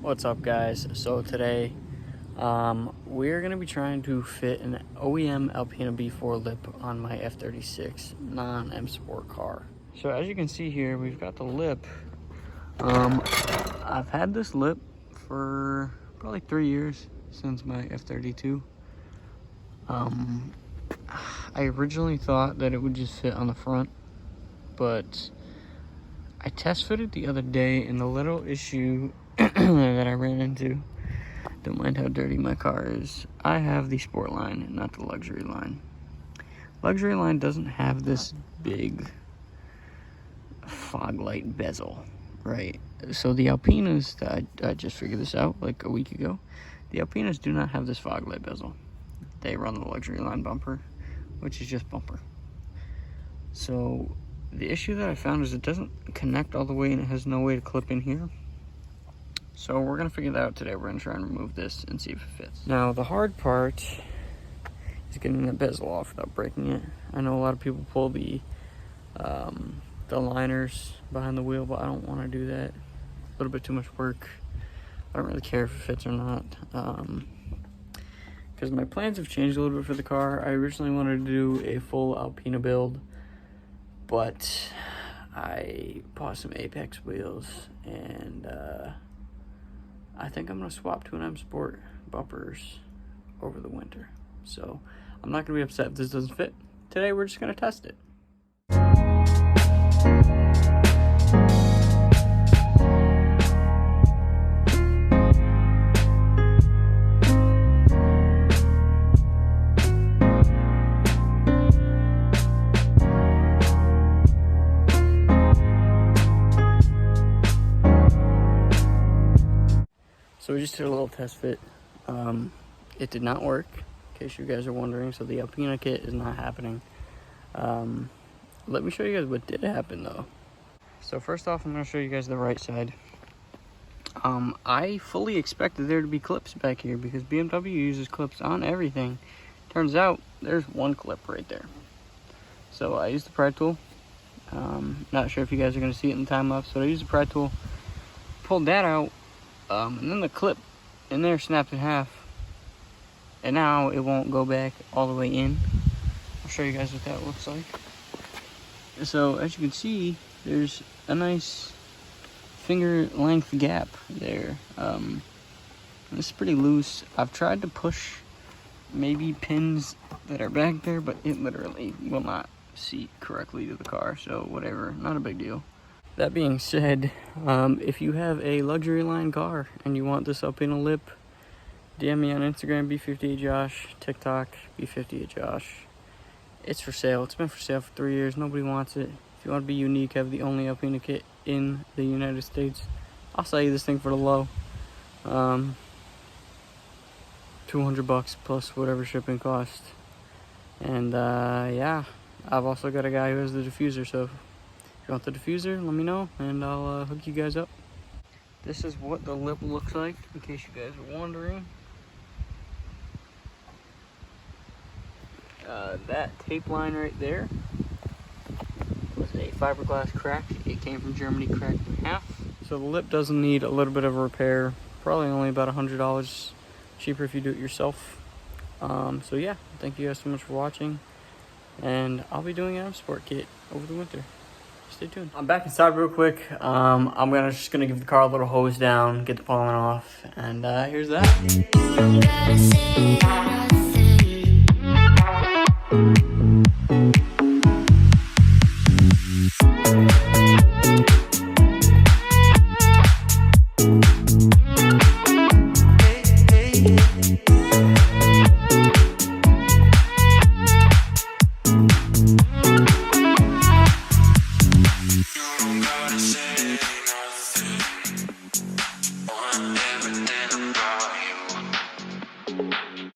What's up, guys? So today we're going to be trying to fit an OEM Alpina B4 lip on my F36 non-M Sport car. So as you can see here, we've got the lip. I've had this lip for probably 3 years, since my F32. I originally thought that it would just fit on the front, but I test fitted the other day, and the little issue that I ran into, don't mind how dirty my car is, I have the sport line, not the luxury line. Luxury line doesn't have this big fog light bezel, right? So the Alpinas, I just figured this out like a week ago, the Alpinas do not have this fog light bezel. They run the luxury line bumper, which is just bumper. So the issue that I found is it doesn't connect all the way, and it has no way to clip in here. So we're gonna figure that out today. We're gonna try and remove this and see if it fits. Now the hard part is getting the bezel off without breaking it. I know a lot of people pull the liners behind the wheel, but I don't want to do that. A little bit too much work. I don't really care if it fits or not, because my plans have changed a little bit for the car. I originally wanted to do a full Alpina build, but I bought some Apex wheels, and I think I'm gonna swap to an M Sport bumpers over the winter. So I'm not gonna be upset if this doesn't fit. Today we're just gonna test it. So we just did a little test fit. It did not work, in case you guys are wondering. So the Alpina kit is not happening. Let me show you guys what did happen though. So first off, I'm gonna show you guys the right side. I fully expected there to be clips back here because BMW uses clips on everything. Turns out there's one clip right there. So I used the pry tool. Not sure if you guys are gonna see it in the time lapse, but I used the pry tool, pulled that out. And then the clip in there snapped in half, and now it won't go back all the way in. I'll show you guys what that looks like. So as you can see, there's a nice finger length gap there. This is pretty loose. I've tried to push maybe pins that are back there, but it literally will not seat correctly to the car, so whatever, not a big deal. That being said, if you have a luxury line car and you want this Alpina lip, DM me on Instagram, B58Josh, TikTok, B58Josh. It's for sale. It's been for sale for 3 years. Nobody wants it. If you want to be unique, have the only Alpina kit in the United States, I'll sell you this thing for the low. $200 plus whatever shipping cost. And yeah, I've also got a guy who has the diffuser, so if you want the diffuser, let me know, and I'll hook you guys up. This is what the lip looks like, in case you guys are wondering. That tape line right there was a fiberglass crack. It came from Germany, cracked in half. So the lip doesn't need a little bit of a repair. Probably only about $100 cheaper if you do it yourself. So yeah, thank you guys so much for watching, and I'll be doing an M Sport kit over the winter. Stay tuned. I'm back inside real quick. I'm just gonna give the car a little hose down, get the pollen off, and here's that.